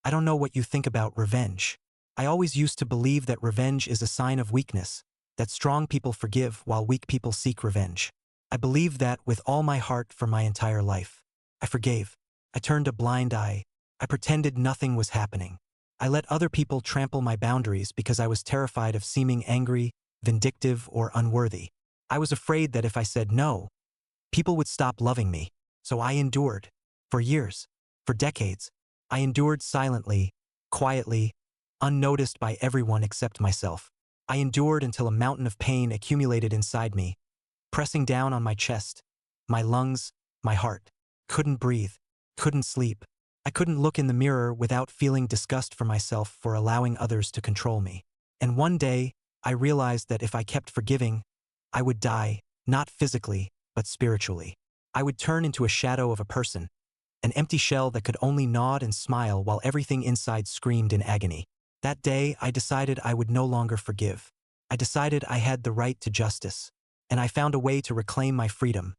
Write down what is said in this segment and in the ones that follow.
I don't know what you think about revenge. I always used to believe that revenge is a sign of weakness, that strong people forgive while weak people seek revenge. I believed that with all my heart for my entire life. I forgave. I turned a blind eye. I pretended nothing was happening. I let other people trample my boundaries because I was terrified of seeming angry, vindictive, or unworthy. I was afraid that if I said no, people would stop loving me. So I endured. For years. For decades. I endured silently, quietly, unnoticed by everyone except myself. I endured until a mountain of pain accumulated inside me, pressing down on my chest, my lungs, my heart. Couldn't breathe. Couldn't sleep. I couldn't look in the mirror without feeling disgust for myself for allowing others to control me. And one day, I realized that if I kept forgiving, I would die, not physically, but spiritually. I would turn into a shadow of a person, an empty shell that could only nod and smile while everything inside screamed in agony. That day, I decided I would no longer forgive. I decided I had the right to justice, and I found a way to reclaim my freedom.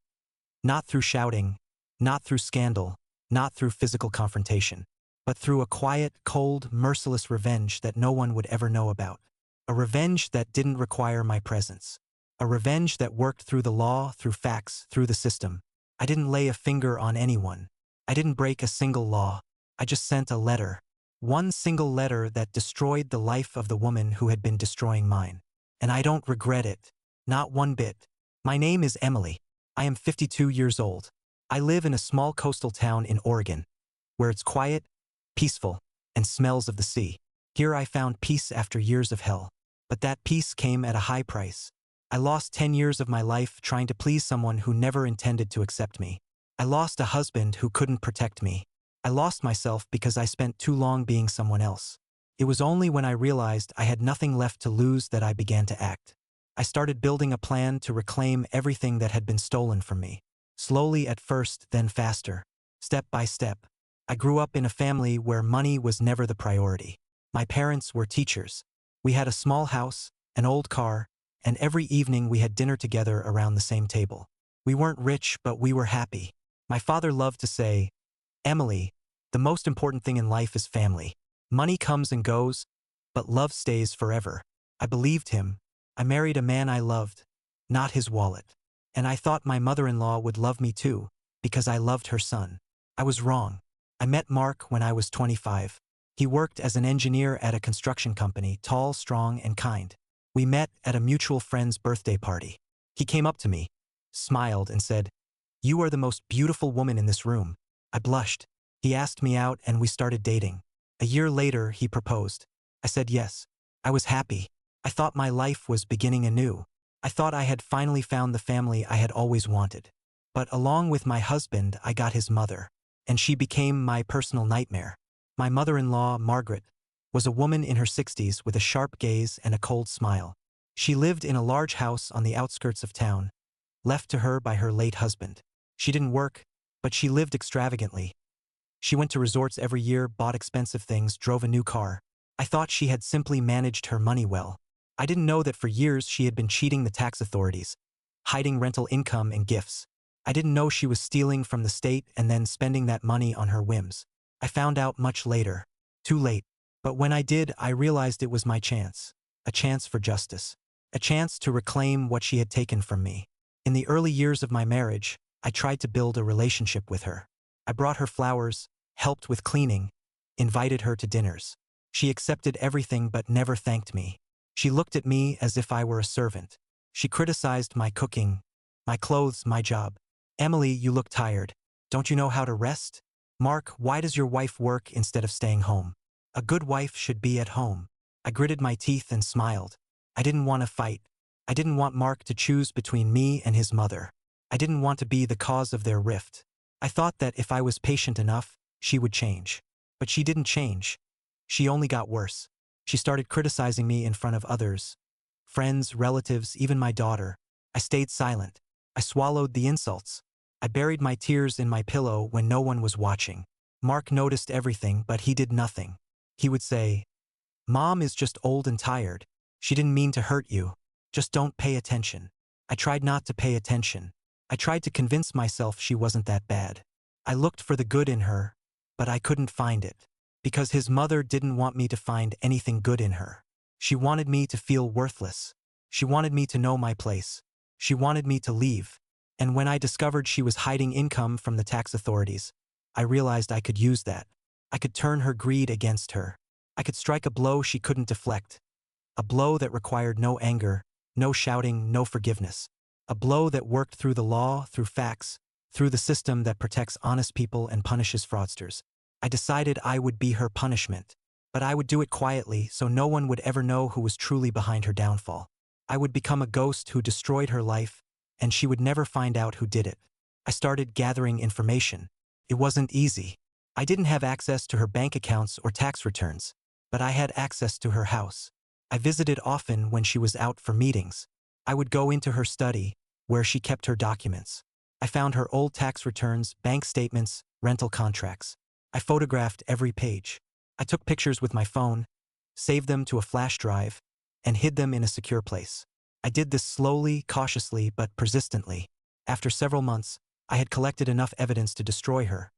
Not through shouting, not through scandal, not through physical confrontation, but through a quiet, cold, merciless revenge that no one would ever know about. A revenge that didn't require my presence. A revenge that worked through the law, through facts, through the system. I didn't lay a finger on anyone. I didn't break a single law. I just sent a letter. One single letter that destroyed the life of the woman who had been destroying mine. And I don't regret it. Not one bit. My name is Emily. I am 52 years old. I live in a small coastal town in Oregon, where it's quiet, peaceful, and smells of the sea. Here I found peace after years of hell. But that peace came at a high price. I lost 10 years of my life trying to please someone who never intended to accept me. I lost a husband who couldn't protect me. I lost myself because I spent too long being someone else. It was only when I realized I had nothing left to lose that I began to act. I started building a plan to reclaim everything that had been stolen from me. Slowly at first, then faster. Step by step. I grew up in a family where money was never the priority. My parents were teachers. We had a small house, an old car, and every evening we had dinner together around the same table. We weren't rich, but we were happy. My father loved to say, "Emily, the most important thing in life is family. Money comes and goes, but love stays forever." I believed him. I married a man I loved, not his wallet. And I thought my mother-in-law would love me too, because I loved her son. I was wrong. I met Mark when I was 25. He worked as an engineer at a construction company, tall, strong, and kind. We met at a mutual friend's birthday party. He came up to me, smiled, and said, "You are the most beautiful woman in this room." I blushed. He asked me out and we started dating. A year later, he proposed. I said yes. I was happy. I thought my life was beginning anew. I thought I had finally found the family I had always wanted. But along with my husband, I got his mother. And she became my personal nightmare. My mother-in-law, Margaret, was a woman in her 60s with a sharp gaze and a cold smile. She lived in a large house on the outskirts of town, left to her by her late husband. She didn't work, but she lived extravagantly. She went to resorts every year, bought expensive things, drove a new car. I thought she had simply managed her money well. I didn't know that for years she had been cheating the tax authorities, hiding rental income and gifts. I didn't know she was stealing from the state and then spending that money on her whims. I found out much later. Too late. But when I did, I realized it was my chance. A chance for justice. A chance to reclaim what she had taken from me. In the early years of my marriage, I tried to build a relationship with her. I brought her flowers, helped with cleaning, invited her to dinners. She accepted everything but never thanked me. She looked at me as if I were a servant. She criticized my cooking, my clothes, my job. "Emily, you look tired. Don't you know how to rest? Mark, why does your wife work instead of staying home? A good wife should be at home." I gritted my teeth and smiled. I didn't want to fight. I didn't want Mark to choose between me and his mother. I didn't want to be the cause of their rift. I thought that if I was patient enough, she would change. But she didn't change. She only got worse. She started criticizing me in front of others. Friends, relatives, even my daughter. I stayed silent. I swallowed the insults. I buried my tears in my pillow when no one was watching. Mark noticed everything, but he did nothing. He would say, "Mom is just old and tired. She didn't mean to hurt you. Just don't pay attention." I tried not to pay attention. I tried to convince myself she wasn't that bad. I looked for the good in her, but I couldn't find it. Because his mother didn't want me to find anything good in her. She wanted me to feel worthless. She wanted me to know my place. She wanted me to leave. And when I discovered she was hiding income from the tax authorities, I realized I could use that. I could turn her greed against her. I could strike a blow she couldn't deflect. A blow that required no anger, no shouting, no forgiveness. A blow that worked through the law, through facts, through the system that protects honest people and punishes fraudsters. I decided I would be her punishment. But I would do it quietly so no one would ever know who was truly behind her downfall. I would become a ghost who destroyed her life, and she would never find out who did it. I started gathering information. It wasn't easy. I didn't have access to her bank accounts or tax returns, but I had access to her house. I visited often when she was out for meetings. I would go into her study, where she kept her documents. I found her old tax returns, bank statements, rental contracts. I photographed every page. I took pictures with my phone, saved them to a flash drive, and hid them in a secure place. I did this slowly, cautiously, but persistently. After several months, I had collected enough evidence to destroy her.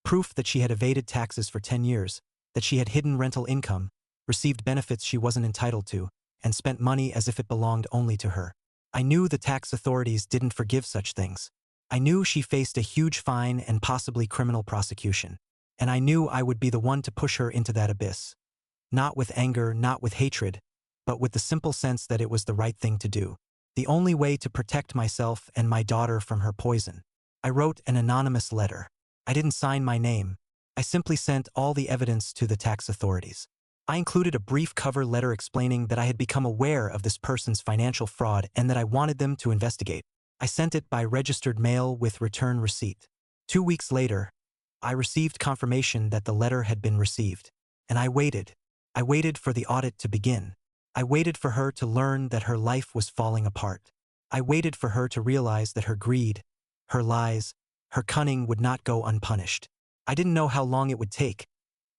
Proof that she had evaded taxes for 10 years, that she had hidden rental income, received benefits she wasn't entitled to, and spent money as if it belonged only to her. I knew the tax authorities didn't forgive such things. I knew she faced a huge fine and possibly criminal prosecution. And I knew I would be the one to push her into that abyss. Not with anger, not with hatred, but with the simple sense that it was the right thing to do. The only way to protect myself and my daughter from her poison. I wrote an anonymous letter. I didn't sign my name. I simply sent all the evidence to the tax authorities. I included a brief cover letter explaining that I had become aware of this person's financial fraud and that I wanted them to investigate. I sent it by registered mail with return receipt. 2 weeks later, I received confirmation that the letter had been received. And I waited. I waited for the audit to begin. I waited for her to learn that her life was falling apart. I waited for her to realize that her greed, her lies, her cunning would not go unpunished. I didn't know how long it would take,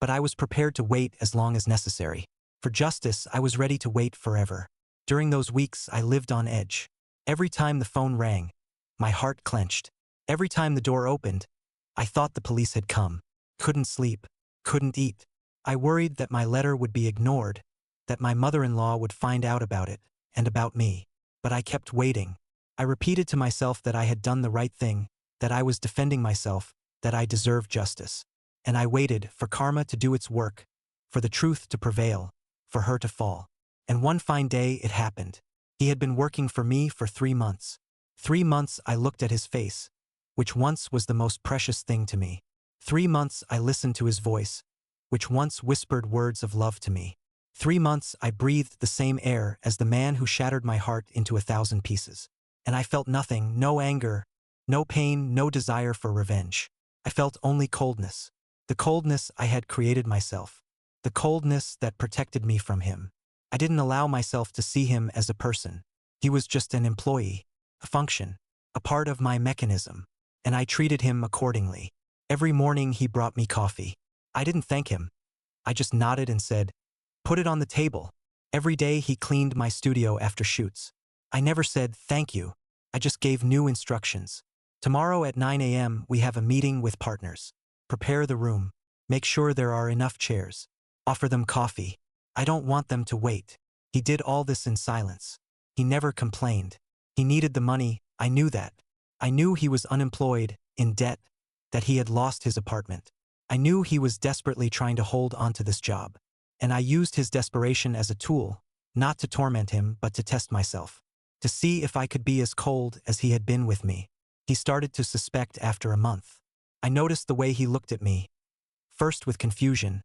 but I was prepared to wait as long as necessary. For justice, I was ready to wait forever. During those weeks, I lived on edge. Every time the phone rang, my heart clenched. Every time the door opened, I thought the police had come. Couldn't sleep. Couldn't eat. I worried that my letter would be ignored, that my mother-in-law would find out about it, and about me. But I kept waiting. I repeated to myself that I had done the right thing, that I was defending myself, that I deserved justice. And I waited for karma to do its work, for the truth to prevail, for her to fall. And one fine day it happened. He had been working for me for 3 months. 3 months I looked at his face, which once was the most precious thing to me. 3 months I listened to his voice, which once whispered words of love to me. 3 months I breathed the same air as the man who shattered my heart into 1,000 pieces. And I felt nothing, no anger, no pain, no desire for revenge. I felt only coldness. The coldness I had created myself. The coldness that protected me from him. I didn't allow myself to see him as a person. He was just an employee, a function, a part of my mechanism. And I treated him accordingly. Every morning he brought me coffee. I didn't thank him. I just nodded and said, "Put it on the table." Every day he cleaned my studio after shoots. I never said thank you. I just gave new instructions. Tomorrow at 9 a.m. we have a meeting with partners. Prepare the room. Make sure there are enough chairs. Offer them coffee. I don't want them to wait. He did all this in silence. He never complained. He needed the money. I knew that. I knew he was unemployed, in debt, that he had lost his apartment. I knew he was desperately trying to hold onto this job. And I used his desperation as a tool, not to torment him, but to test myself. To see if I could be as cold as he had been with me. He started to suspect after a month. I noticed the way he looked at me. First with confusion,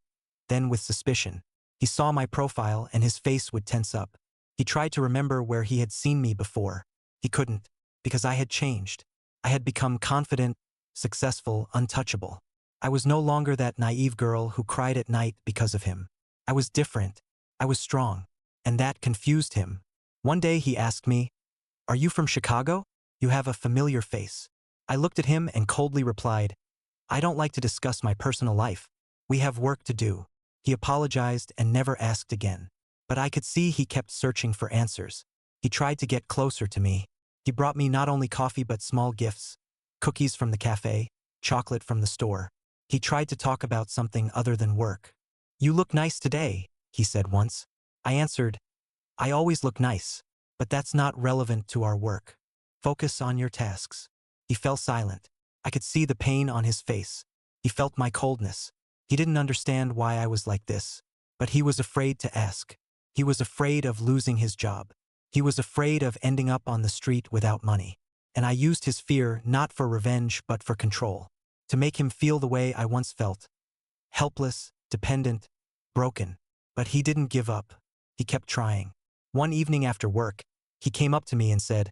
then with suspicion. He saw my profile and his face would tense up. He tried to remember where he had seen me before. He couldn't, because I had changed. I had become confident, successful, untouchable. I was no longer that naive girl who cried at night because of him. I was different. I was strong. And that confused him. One day he asked me, "Are you from Chicago? You have a familiar face." I looked at him and coldly replied, "I don't like to discuss my personal life. We have work to do." He apologized and never asked again. But I could see he kept searching for answers. He tried to get closer to me. He brought me not only coffee but small gifts. Cookies from the cafe, chocolate from the store. He tried to talk about something other than work. "You look nice today," he said once. I answered, "I always look nice, but that's not relevant to our work. Focus on your tasks." He fell silent. I could see the pain on his face. He felt my coldness. He didn't understand why I was like this, but he was afraid to ask. He was afraid of losing his job. He was afraid of ending up on the street without money. And I used his fear not for revenge but for control, to make him feel the way I once felt. Helpless, dependent, broken. But he didn't give up. He kept trying. One evening after work, he came up to me and said,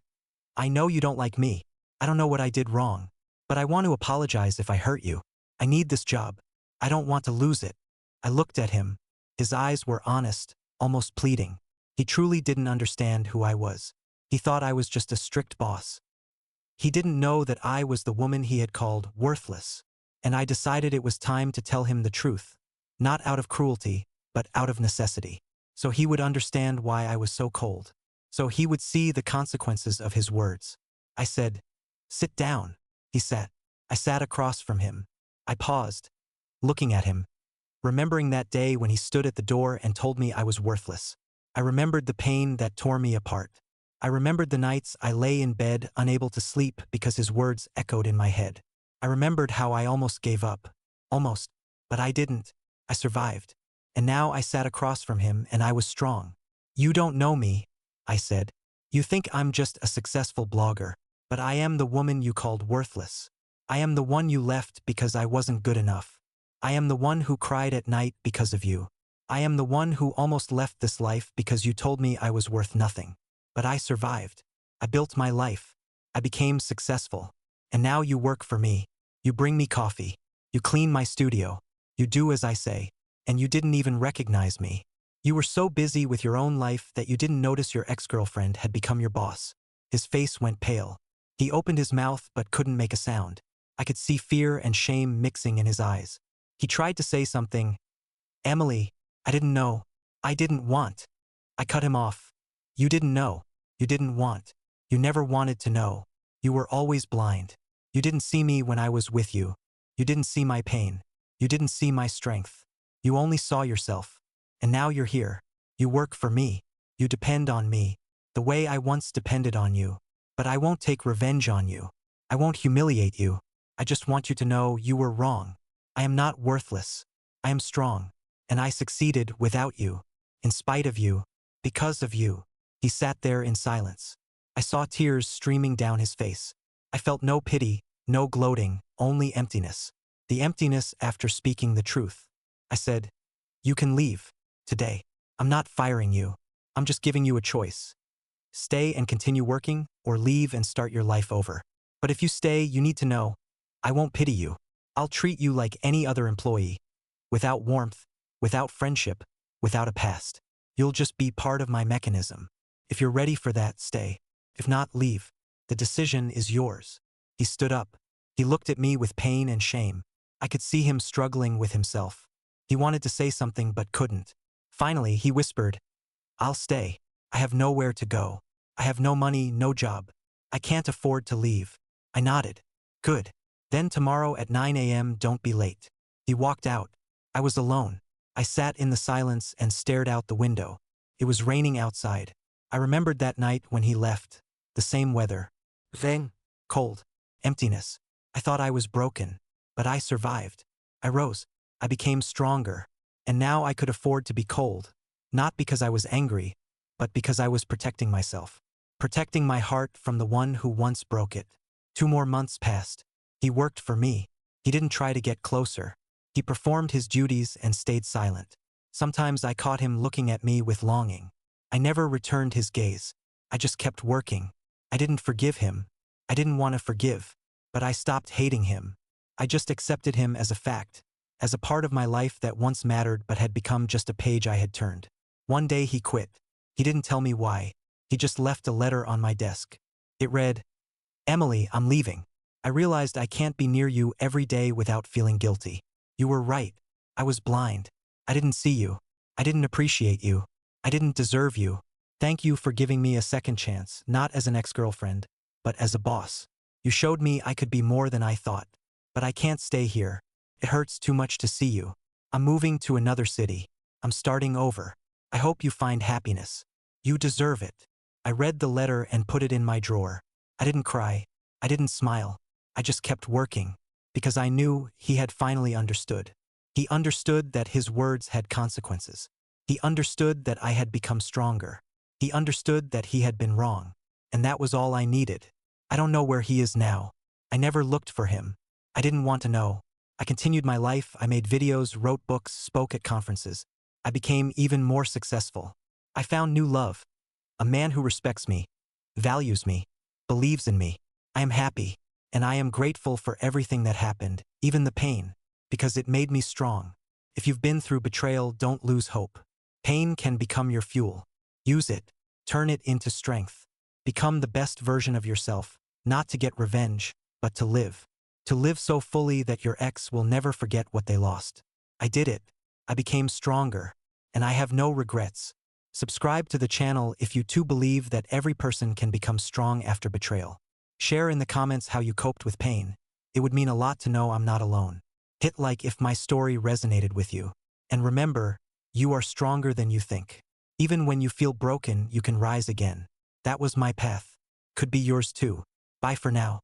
"I know you don't like me. I don't know what I did wrong. But I want to apologize if I hurt you. I need this job. I don't want to lose it." I looked at him. His eyes were honest, almost pleading. He truly didn't understand who I was. He thought I was just a strict boss. He didn't know that I was the woman he had called worthless. And I decided it was time to tell him the truth. Not out of cruelty, but out of necessity. So he would understand why I was so cold. So he would see the consequences of his words. I said, "Sit down." He sat. I sat across from him. I paused, looking at him, remembering that day when he stood at the door and told me I was worthless. I remembered the pain that tore me apart. I remembered the nights I lay in bed unable to sleep because his words echoed in my head. I remembered how I almost gave up. Almost. But I didn't. I survived. And now I sat across from him and I was strong. "You don't know me," I said. "You think I'm just a successful blogger. But I am the woman you called worthless. I am the one you left because I wasn't good enough. I am the one who cried at night because of you. I am the one who almost left this life because you told me I was worth nothing. But I survived. I built my life. I became successful. And now you work for me. You bring me coffee. You clean my studio. You do as I say. And you didn't even recognize me. You were so busy with your own life that you didn't notice your ex-girlfriend had become your boss." His face went pale. He opened his mouth but couldn't make a sound. I could see fear and shame mixing in his eyes. He tried to say something. "Emily, I didn't know. I didn't want." I cut him off. "You didn't know. You didn't want. You never wanted to know. You were always blind. You didn't see me when I was with you. You didn't see my pain. You didn't see my strength. You only saw yourself. And now you're here. You work for me. You depend on me, the way I once depended on you. But I won't take revenge on you. I won't humiliate you. I just want you to know you were wrong. I am not worthless. I am strong. And I succeeded without you. In spite of you. Because of you." He sat there in silence. I saw tears streaming down his face. I felt no pity, no gloating, only emptiness. The emptiness after speaking the truth. I said, "You can leave. Today. I'm not firing you. I'm just giving you a choice. Stay and continue working, or leave and start your life over. But if you stay, you need to know, I won't pity you. I'll treat you like any other employee. Without warmth, without friendship, without a past. You'll just be part of my mechanism. If you're ready for that, stay. If not, leave. The decision is yours." He stood up. He looked at me with pain and shame. I could see him struggling with himself. He wanted to say something but couldn't. Finally, he whispered, "I'll stay. I have nowhere to go. I have no money, no job. I can't afford to leave." I nodded. "Good. Then tomorrow at 9 a.m. don't be late." He walked out. I was alone. I sat in the silence and stared out the window. It was raining outside. I remembered that night when he left. The same weather. Then, cold. Emptiness. I thought I was broken. But I survived. I rose. I became stronger. And now I could afford to be cold. Not because I was angry, but because I was protecting myself. Protecting my heart from the one who once broke it. 2 more months passed. He worked for me. He didn't try to get closer. He performed his duties and stayed silent. Sometimes I caught him looking at me with longing. I never returned his gaze. I just kept working. I didn't forgive him. I didn't want to forgive. But I stopped hating him. I just accepted him as a fact. As a part of my life that once mattered but had become just a page I had turned. One day he quit. He didn't tell me why. He just left a letter on my desk. It read, "Emily, I'm leaving. I realized I can't be near you every day without feeling guilty. You were right. I was blind. I didn't see you. I didn't appreciate you. I didn't deserve you. Thank you for giving me a second chance, not as an ex-girlfriend, but as a boss. You showed me I could be more than I thought. But I can't stay here. It hurts too much to see you. I'm moving to another city. I'm starting over. I hope you find happiness. You deserve it. I read the letter and put it in my drawer. I didn't cry. I didn't smile. I just kept working, because I knew he had finally understood. He understood that his words had consequences. He understood that I had become stronger. He understood that he had been wrong. And that was all I needed. I don't know where he is now. I never looked for him. I didn't want to know. I continued my life. I made videos, wrote books, spoke at conferences. I became even more successful. I found new love. A man who respects me, values me, believes in me. I am happy, and I am grateful for everything that happened, even the pain, because it made me strong. If you've been through betrayal, don't lose hope. Pain can become your fuel. Use it. Turn it into strength. Become the best version of yourself, not to get revenge, but to live. To live so fully that your ex will never forget what they lost. I did it. I became stronger, and I have no regrets. Subscribe to the channel if you too believe that every person can become strong after betrayal. Share in the comments how you coped with pain. It would mean a lot to know I'm not alone. Hit like if my story resonated with you. And remember, you are stronger than you think. Even when you feel broken, you can rise again. That was my path. Could be yours too. Bye for now.